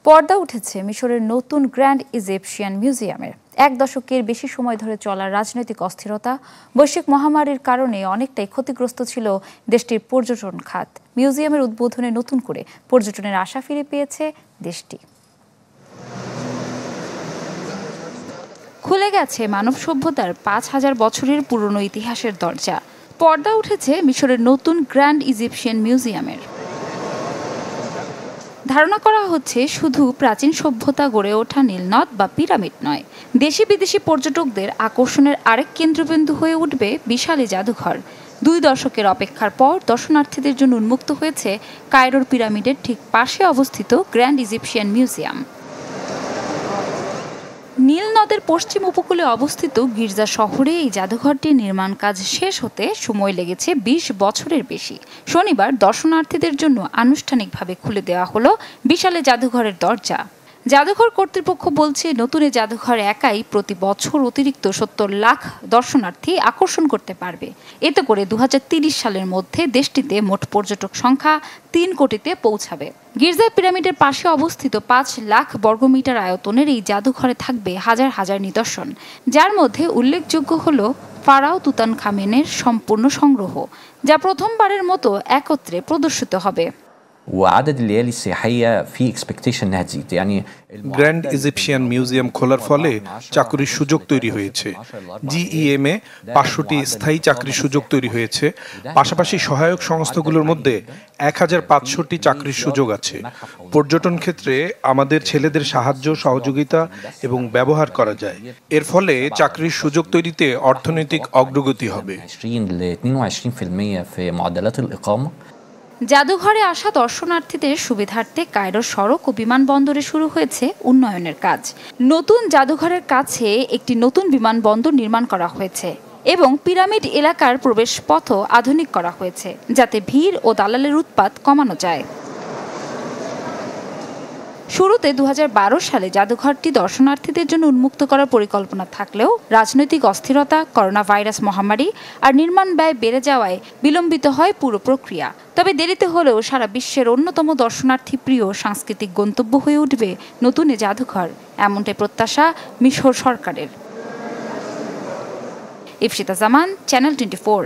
পর্দা উঠেছে মিশরের নতুন গ্র্যান্ড ইজিপশিয়ান মিউজিয়ামের। এক দশকের বেশি সময় ধরে চলা রাজনৈতিক অস্থিরতা, বৈশ্বিক মহামারীর কারণে অনেকটাই ক্ষতিগ্রস্ত ছিল দেশটির পর্যটন খাত। মিউজিয়ামের উদ্বোধনে নতুন করে পর্যটনের আশা ফিরে পেয়েছে দেশটি। খুলে গেছে মানব সভ্যতার ৫,০০০ বছরের পুরনো ইতিহাসের দরজা। পর্দা উঠেছে মিশরের নতুন গ্র্যান্ড ইজিপশিয়ান মিউজিয়ামের। ধারণা করা হচ্ছে শুধু প্রাচীন সভ্যতা গড়ে ওঠা নীলনদ বা পিরামিড নয়, দেশি বিদেশি পর্যটকদের আকর্ষণের আরেক কেন্দ্রবিন্দু হয়ে উঠবে বিশাল এই জাদুঘর। ২ দশকের অপেক্ষার পর দর্শনার্থীদের জন্য উন্মুক্ত হয়েছে কায়রোর পিরামিডের ঠিক পাশে অবস্থিত গ্র্যান্ড ইজিপশিয়ান মিউজিয়াম। নীল নদের পশ্চিম উপকূলে অবস্থিত গির্জা শহরে এই জাদুঘরটির নির্মাণ কাজ শেষ হতে সময় লেগেছে ২০ বছরের বেশি। শনিবার দর্শনার্থীদের জন্য আনুষ্ঠানিকভাবে খুলে দেওয়া হলো বিশাল জাদুঘরের দরজা। জাদুঘর কর্তৃপক্ষ বলছে, নতুন এই জাদুঘর একাই প্রতি বছর অতিরিক্ত ৭০ লাখ দর্শনার্থী আকর্ষণ করতে পারবে। এতে করে ২০৩০ সালের মধ্যে দেশটিতে মোট পর্যটক সংখ্যা ৩ কোটিতে পৌঁছাবে। গির্জা পিরামিডের পাশে অবস্থিত ৫ লাখ বর্গমিটার আয়তনের এই জাদুঘরে থাকবে হাজার হাজার নিদর্শন, যার মধ্যে উল্লেখযোগ্য হল ফারাও তুতানখামেনের সম্পূর্ণ সংগ্রহ, যা প্রথমবারের মতো একত্রে প্রদর্শিত হবে। وعدد الليالي السياحية في اكسبكتيشن انها تزيد يعني গ্র্যান্ড ইজিপশিয়ান মিউজিয়াম খোলার ফলে চাকরির সুযোগ তৈরি হয়েছে। জিইএম এ ৫০০টি স্থায়ী চাকরির সুযোগ তৈরি হয়েছে। পাশাপাশি সহায়ক সংস্থাগুলোর মধ্যে ১৫০০টি চাকরির সুযোগ আছে। পর্যটন ক্ষেত্রে আমাদের ছেলেদের সাহায্য, সহযোগিতা এবং ব্যবহার করা যায়। এর ফলে চাকরির সুযোগ তৈরিতে অর্থনৈতিক অগ্রগতি হবে। 20-22% في معدلات الإقامة। জাদুঘরে আসা দর্শনার্থীদের সুবিধার্থে কায়রো সড়ক ও বিমানবন্দরে শুরু হয়েছে উন্নয়নের কাজ। নতুন জাদুঘরের কাছে একটি নতুন বিমানবন্দর নির্মাণ করা হয়েছে এবং পিরামিড এলাকার প্রবেশপথও আধুনিক করা হয়েছে, যাতে ভিড় ও দালালের উৎপাত কমানো যায়। শুরুতে ২০১২ সালে জাদুঘরটি দর্শনার্থীদের জন্য উন্মুক্ত করার পরিকল্পনা থাকলেও রাজনৈতিক অস্থিরতা, করোনা ভাইরাস মহামারী আর নির্মাণ ব্যয় বেড়ে যাওয়ায় বিলম্বিত হয় পুরো প্রক্রিয়া। তবে দেরিতে হলেও সারা বিশ্বের অন্যতম দর্শনার্থী প্রিয় সাংস্কৃতিক গন্তব্য হয়ে উঠবে নতুন এ জাদুঘর, এমনটাই প্রত্যাশা মিশর সরকারের। ইফশিতা জামান, চ্যানেল 24।